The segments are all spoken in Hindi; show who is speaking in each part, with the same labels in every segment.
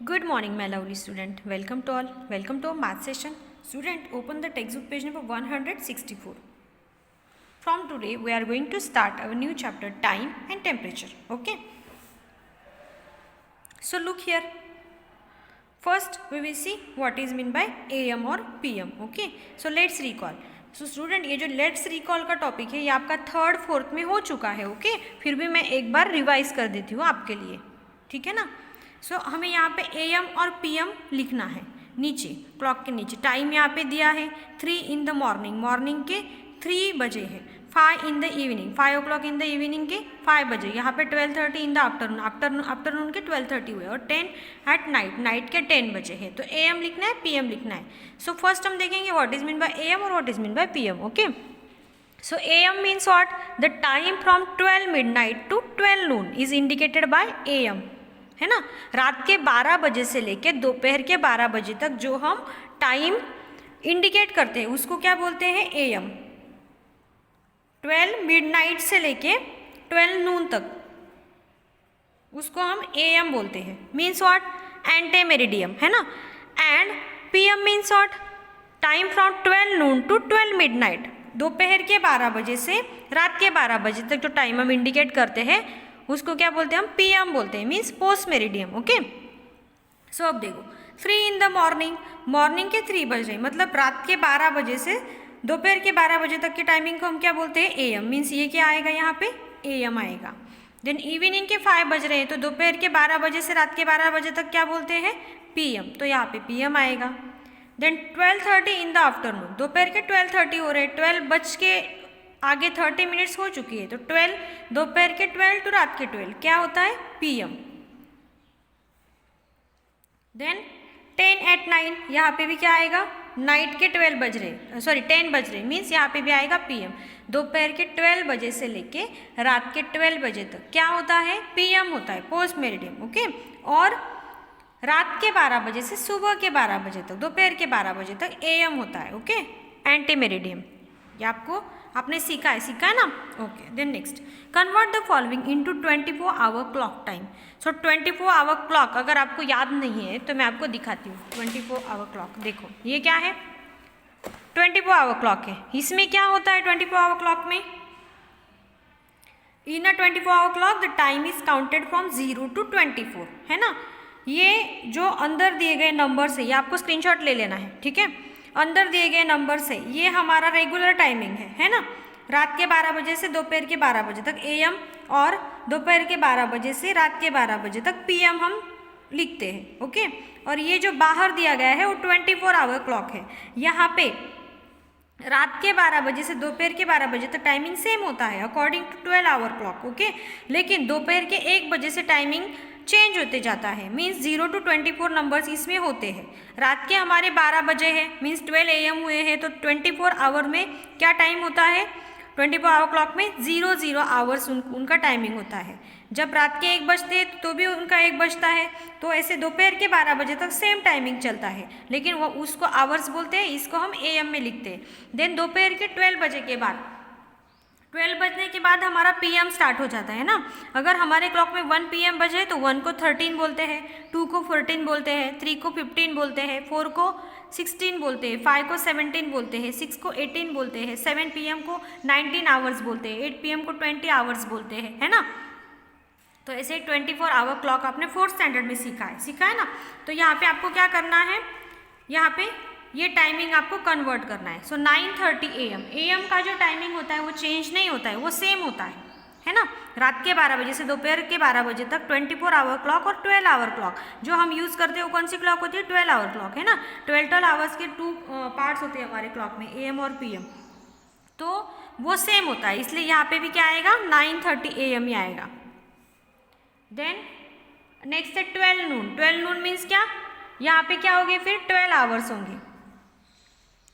Speaker 1: Good morning, my lovely student. Welcome to all. Welcome to our math session. Student, open the textbook page number 164. From today, we are going to start our new chapter, time and temperature. Okay. So look here. First, we will see what is meant by AM or PM. Okay. So let's recall. So student ये जो लेट्स रिकॉल का टॉपिक है ये आपका थर्ड फोर्थ में हो चुका है. ओके फिर भी मैं एक बार रिवाइज कर देती हूँ आपके लिए. ठीक है ना. सो हमें यहाँ पे एएम और पीएम लिखना है. नीचे क्लॉक के नीचे टाइम यहाँ पे दिया है 3 इन द मॉर्निंग. मॉर्निंग के 3 बजे है. 5 in the evening 5 o'clock in the evening के 5 बजे. यहाँ पे 12:30 इन द आफ्टरनून आफ्टरनून के 12:30 हुए. और 10 एट नाइट के 10 बजे है. तो एएम लिखना है पीएम लिखना है. सो फर्स्ट हम देखेंगे what is mean by AM और what is mean by PM. Okay so AM means what the time from 12 midnight to 12 noon is indicated by AM. है ना. रात के 12 बजे से लेके दोपहर के 12 बजे तक जो हम टाइम इंडिकेट करते हैं उसको क्या बोलते हैं एएम. 12 midnight से लेके 12 noon तक उसको हम एएम बोलते हैं. Means what ante meridiem. है ना. And PM means what time from 12 noon to 12 midnight दोपहर के 12 बजे से रात के 12 बजे तक जो टाइम हम इंडिकेट करते हैं उसको क्या बोलते हैं हम पीएम बोलते हैं. Means post meridiem. Okay so अब देखो 3 इन द मॉर्निंग. मॉर्निंग के 3 बज रहे मतलब रात के 12 बजे से दोपहर के 12 बजे तक की टाइमिंग को हम क्या बोलते हैं एएम. मीन्स ये क्या आएगा यहाँ पे एएम आएगा. देन इवनिंग के 5 बज रहे हैं तो दोपहर के 12 बजे से रात के 12 बजे तक क्या बोलते हैं पीएम. तो यहाँ पे पीएम आएगा. Then 12:30 in the afternoon. दोपहर के 12:30 हो रहे हैं. 12 बज के आगे 30 मिनट्स हो चुकी है. तो 12 दोपहर के 12 टू रात के 12 क्या होता है पीएम. देन 10 एट नाइट यहाँ पे भी क्या आएगा नाइट के 12 बज रहे 10 बज रहे मीन्स यहाँ पे भी आएगा पीएम. दोपहर के 12 बजे से लेके रात के 12 बजे तक क्या होता है पीएम होता है पोस्ट मेरिडियम. ओके और रात के 12 बजे से सुबह के 12 बजे तक दोपहर के 12 बजे तक एएम होता है. Okay ante meridiem. ये आपने सीखा है ना. Okay then next convert the following into 24-hour clock time. So 24-hour clock अगर आपको याद नहीं है तो मैं आपको दिखाती हूँ. 24-hour क्लॉक देखो ये क्या है 24-hour क्लॉक है. इसमें क्या होता है 24-hour क्लॉक में in a 24-hour clock the time is counted from 0 to 24. है ना. ये जो अंदर दिए गए नंबर से ये आपको स्क्रीनशॉट ले लेना है. ठीक है अंदर दिए गए नंबर से ये हमारा रेगुलर टाइमिंग है ना. रात के 12 बजे से दोपहर के 12 बजे तक एएम और दोपहर के 12 बजे से रात के 12 बजे तक पीएम हम लिखते हैं. ओके और ये जो बाहर दिया गया है वो 24-hour क्लॉक है. यहाँ पे रात के 12 बजे से दोपहर के 12 बजे तक टाइमिंग सेम होता है according to 12-hour clock. Okay लेकिन दोपहर के 1 बजे से टाइमिंग चेंज होते जाता है. मीन्स 0 टू 24 नंबर्स इसमें होते हैं. रात के हमारे 12 बजे हैं मीन्स 12 AM हुए हैं तो 24 में क्या टाइम होता है 24-hour क्लॉक में 00 आवर्स उनका टाइमिंग होता है. जब रात के 1 बजते हैं तो भी उनका 1 बजता है. तो ऐसे दोपहर के 12 बजे तक सेम टाइमिंग चलता है लेकिन वो उसको आवर्स बोलते हैं. इसको हम AM में लिखते हैं. देन दोपहर के 12 बजे के बाद 12 बजने के बाद हमारा पीएम स्टार्ट हो जाता है ना. अगर हमारे क्लॉक में 1 PM बजे तो 1 को 13 बोलते हैं 2 को 14 बोलते हैं 3 को 15 बोलते हैं 4 को 16 बोलते हैं 5 को 17 बोलते हैं 6 को 18 बोलते हैं 7 PM को 19 आवर्स बोलते हैं 8 PM को 20 आवर्स बोलते हैं. है ना. तो ऐसे 24-hour क्लॉक आपने 4th स्टैंडर्ड में सीखा है ना. तो यहाँ पे आपको क्या करना है यहाँ पे ये टाइमिंग आपको कन्वर्ट करना है. सो 9:30 AM AM का जो टाइमिंग होता है वो चेंज नहीं होता है वो सेम होता है ना. रात के 12 बजे से दोपहर के 12 बजे तक 24-hour क्लॉक और 12-hour क्लॉक जो हम यूज़ करते हैं वो कौन सी क्लॉक होती है 12-hour क्लॉक. है ना. 12 आवर्स के 2 पार्ट्स होते हैं हमारे क्लॉक में AM और PM. तो वो सेम होता है इसलिए यहाँ पे भी क्या आएगा 9:30 AM ही आएगा. देन नेक्स्ट है 12 noon. 12 noon मीन्स क्या यहाँ पे क्या होंगे फिर 12 आवर्स होंगे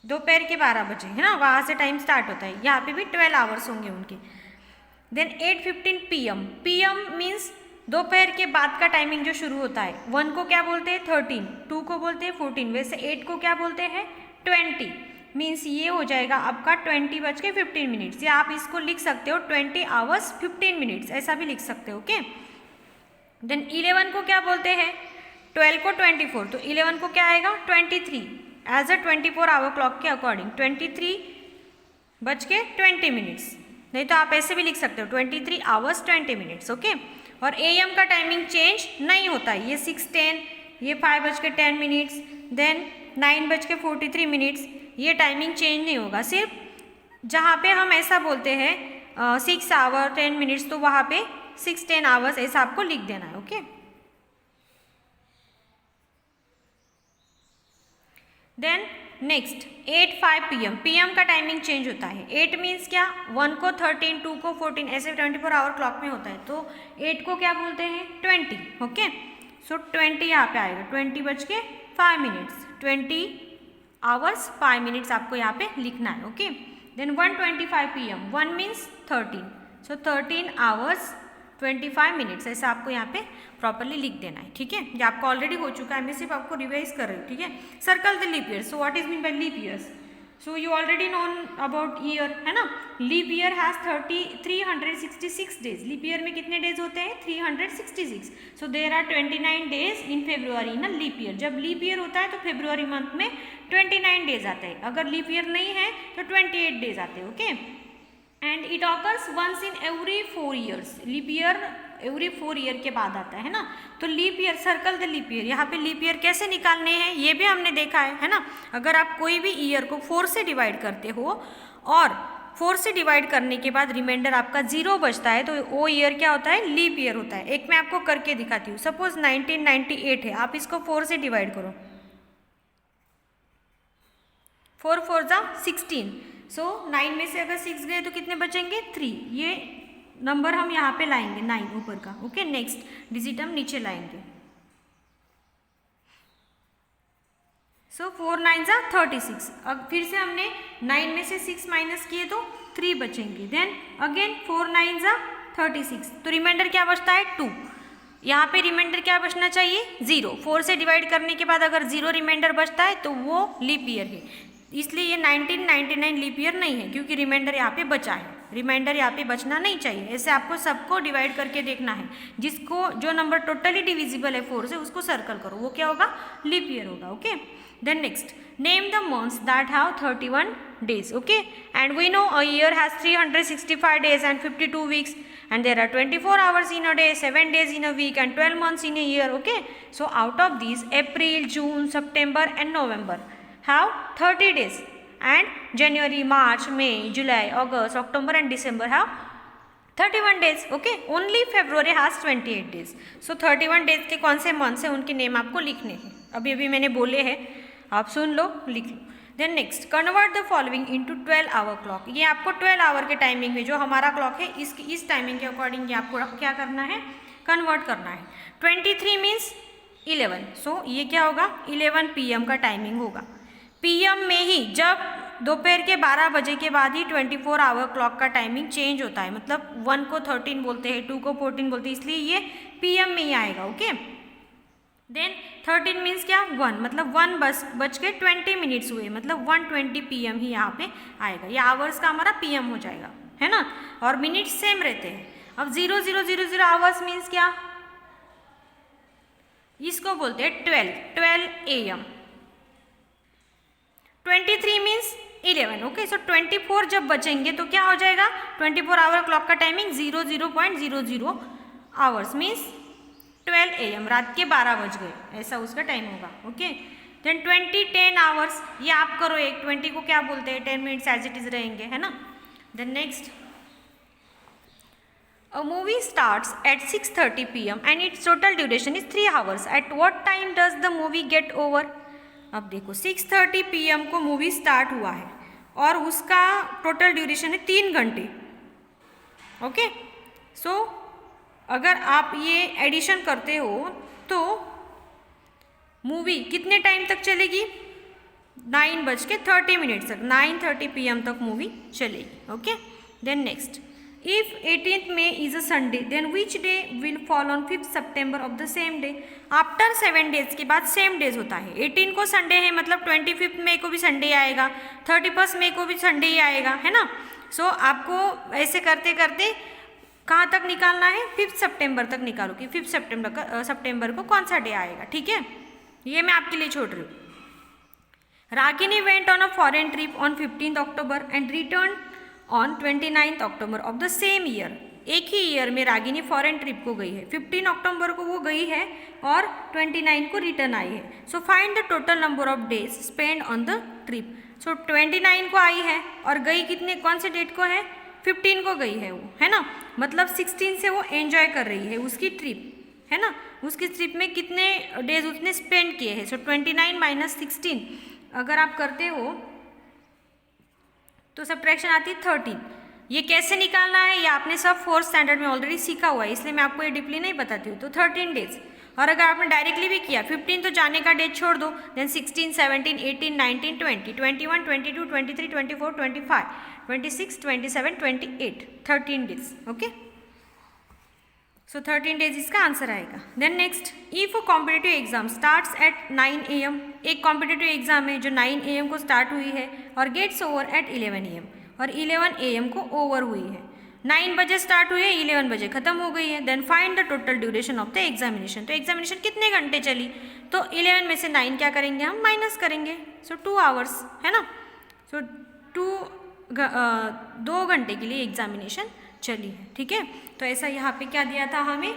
Speaker 1: दोपहर के 12 बजे. है ना वहाँ से टाइम स्टार्ट होता है. यहाँ पे भी 12 आवर्स होंगे उनके. Then 8:15 PM. PM मीन्स दोपहर के बाद का टाइमिंग जो शुरू होता है. 1 को क्या बोलते हैं 13 2 को बोलते हैं 14 वैसे 8 को क्या बोलते हैं 20 मीन्स ये हो जाएगा आपका 20:15 या आप इसको लिख सकते हो 20 hours 15 minutes ऐसा भी लिख सकते हो. ओके देन 11 को क्या बोलते हैं 12 को 24, तो 11 को क्या आएगा 23 एज अ 24 आवर क्लॉक के अकॉर्डिंग 23:20, नहीं तो आप ऐसे भी लिख सकते हो 23 आवर्स 20 मिनट्स। ओके, और AM का टाइमिंग चेंज नहीं होता है, ये 6:10, ये 5:10, देन 9:43, ये टाइमिंग चेंज नहीं होगा। सिर्फ जहाँ पे हम ऐसा बोलते हैं 6 आवर 10 मिनट्स, तो वहाँ पे 6:10 आवर्स ऐसा आपको लिख देना है। Okay, then next 8:05 PM, PM का टाइमिंग चेंज होता है। 8 मीन्स क्या, 1 को 13, 2 को 14, ऐसे 24 आवर क्लॉक में होता है, तो 8 को क्या बोलते हैं 20। ओके, सो 20 यहाँ पे आएगा 20:05, 20 आवर्स 5 मिनट्स आपको यहाँ पे लिखना है। ओके, देन 1:25 PM, 1 मीन्स 13, सो 13 आवर्स 25 मिनट्स ऐसा आपको यहाँ पे प्रॉपरली लिख देना है। ठीक है, ये आपको ऑलरेडी हो चुका है, मैं सिर्फ आपको रिवाइज कर रही हूँ। ठीक है, circle the leap year. So what is mean by leap years, so you already known about year, है ना। Leap year has 366 days. Leap year में कितने डेज होते हैं 366, so there are 29 days in February in a leap year. जब लीप ईयर होता है तो फेब्रुआरी मंथ में 29 डेज आते हैं, अगर लीप ईयर नहीं है तो 28 डेज आते हैं। Okay, and it occurs once in every 4 years. Leap year every 4 year के बाद आता है ना। तो leap year, circle the leap year. यहाँ पे लीप ईयर कैसे निकालने हैं ये भी हमने देखा है ना। अगर आप कोई भी ईयर को 4 से डिवाइड करते हो और 4 से डिवाइड करने के बाद रिमाइंडर आपका 0 बचता है, तो वो ईयर क्या होता है लीप ईयर होता है। एक मैं आपको करके दिखाती हूँ। सपोज 1998 है, आप इसको 4 से डिवाइड करो, 4 4 जा 16, सो 9 में से अगर 6 गए तो कितने बचेंगे 3। ये नंबर हम यहाँ पे लाएंगे 9 ऊपर का। ओके, नेक्स्ट डिजिट हम नीचे लाएंगे। सो 4 9 जा 36। अब फिर से हमने 9 में से 6 माइनस किए तो 3 बचेंगे। देन अगेन 4 9 जा 36, तो रिमाइंडर क्या बचता है 2। यहाँ पे रिमाइंडर क्या बचना चाहिए 0। 4 से डिवाइड करने के बाद अगर 0 रिमाइंडर बचता है तो वो लीप ईयर है, इसलिए ये 1999 लीप ईयर नहीं है, क्योंकि रिमाइंडर यहाँ पे बचा है। रिमाइंडर यहाँ पे बचना नहीं चाहिए। ऐसे आपको सबको डिवाइड करके देखना है, जिसको जो नंबर टोटली डिविजिबल है 4 से उसको सर्कल करो, वो क्या होगा लीप ईयर होगा। Okay, then next name the months that have 31 days. Okay, and we know a year has 365 days and 52 weeks and there are 24 hours in a day, 7 days in a week and 12 months in a year. Okay, so out of these April, June, September and November have 30 days, and January, March, May, July, August, October and December have 31 days. Okay, only February has 28 days. So 31 days के कौन से मंथ है उनके नेम आपको लिखने हैं। अभी अभी मैंने बोले हैं, आप सुन लो, लिख लो। Then next convert the following into 12 hour clock. ये आपको 12 आवर के टाइमिंग में जो हमारा क्लॉक है इस टाइमिंग के अकॉर्डिंग ये आपको क्या करना है कन्वर्ट करना है। 23 मीन्स 11, सो ये क्या होगा 11 PM का टाइमिंग होगा। PM में ही जब दोपहर के 12 बजे के बाद ही 24 आवर क्लॉक का टाइमिंग चेंज होता है, मतलब 1 को 13 बोलते हैं, 2 को 14 बोलते हैं, इसलिए ये PM में ही आएगा। ओके, देन 13 मीन्स क्या 1, मतलब 1 बज के 20 मिनट्स हुए, मतलब 1:20 PM ही यहाँ पे आएगा। ये आवर्स का हमारा PM हो जाएगा, है ना, और मिनट्स सेम रहते हैं। अब 0000 आवर्स मीन्स क्या, इसको बोलते हैं 12 AM। 23 मीन्स 11। ओके, सो 24 जब बचेंगे तो क्या हो जाएगा 24 आवर क्लॉक का टाइमिंग 00.00 आवर्स मीन्स 12 AM, रात के 12 बज गए, ऐसा उसका टाइम होगा। ओके, देन 10 आवर्स, ये आप करो एक 20 को क्या बोलते हैं 10 मिनट्स एज इट इज रहेंगे, है ना। Then next a movie starts at 6:30 PM and it's total duration is 3 hours. At what time does the movie get over. अब देखो 6:30 PM को मूवी स्टार्ट हुआ है और उसका टोटल ड्यूरेशन है 3 घंटे। ओके, सो अगर आप ये एडिशन करते हो तो मूवी कितने टाइम तक चलेगी 9:30 तक, 9:30 PM तक मूवी चलेगी। Okay, then next if 18th May is a Sunday then which day will fall on 5th September of the same day. After 7 days के बाद सेम डेज होता है। 18 को संडे है, मतलब 25th May को भी संडे आएगा, 31st May को भी संडे ही आएगा, है ना। सो आपको ऐसे करते करते कहाँ तक निकालना है, 5 सितंबर तक निकालो कि 5 सितंबर को कौन सा डे आएगा, ठीक है। ये मैं आपके लिए छोड़ रही हूँ। Ragini went on a foreign trip on 15 October and return on 29 October of the same year. एक ही ईयर में रागिनी फॉरेन ट्रिप को गई है, 15 अक्टूबर को वो गई है और 29 को रिटर्न आई है। So find the total number of days spend on the trip. So 29 को आई है और गई कितने, कौन से डेट को है, 15 को गई है वो, है ना। मतलब 16 से वो एंजॉय कर रही है उसकी ट्रिप, है ना। उसकी ट्रिप में कितने डेज उसने स्पेंड किए हैं। सो 29 माइनस 16 अगर आप करते हो तो सब्ट्रैक्शन आती है 13। ये कैसे निकालना है ये आपने सब 4th स्टैंडर्ड में ऑलरेडी सीखा हुआ है, इसलिए मैं आपको ये डीपली नहीं बताती हूँ। तो 13 डेज, और अगर आपने डायरेक्टली भी किया 15 तो जाने का डेट छोड़ दो, देन 16, 17, 18, 19, 20, 21, 22, 23, 24, 25, 26, 27, 28, 13 डेज, ओके। सो 13 डेज इसका आंसर आएगा। Then next, if a competitive exam starts at 9 AM, एक कॉम्पिटिटिव एग्जाम है जो 9 AM को स्टार्ट हुई है और गेट्स ओवर एट 11 AM, और 11 AM को ओवर हुई है। 9 बजे स्टार्ट हुई है, 11 बजे खत्म हो गई है। Then find the total duration of the examination. तो एग्जामिनेशन कितने घंटे चली, तो 11 में से 9 क्या करेंगे हम, माइनस करेंगे। सो 2 आवर्स, है ना। सो 2 घंटे के लिए एग्जामिनेशन चली है, ठीक है। तो ऐसा यहाँ पे क्या दिया था हमें,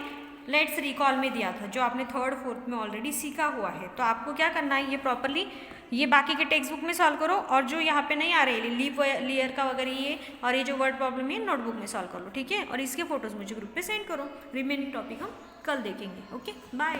Speaker 1: लेट्स रिकॉल में दिया था, जो आपने 3rd 4th में ऑलरेडी सीखा हुआ है। तो आपको क्या करना है, ये प्रॉपरली ये बाकी के टेक्स्ट बुक में सॉल्व करो, और जो यहाँ पे नहीं आ रहे लीव ईयर का वगैरह ये और ये जो वर्ड प्रॉब्लम है नोटबुक में सॉल्व कर लो, ठीक है। और इसके फोटोज मुझे ग्रुप पे सेंड करो। रिमेनिंग टॉपिक हम कल देखेंगे, ओके बाय।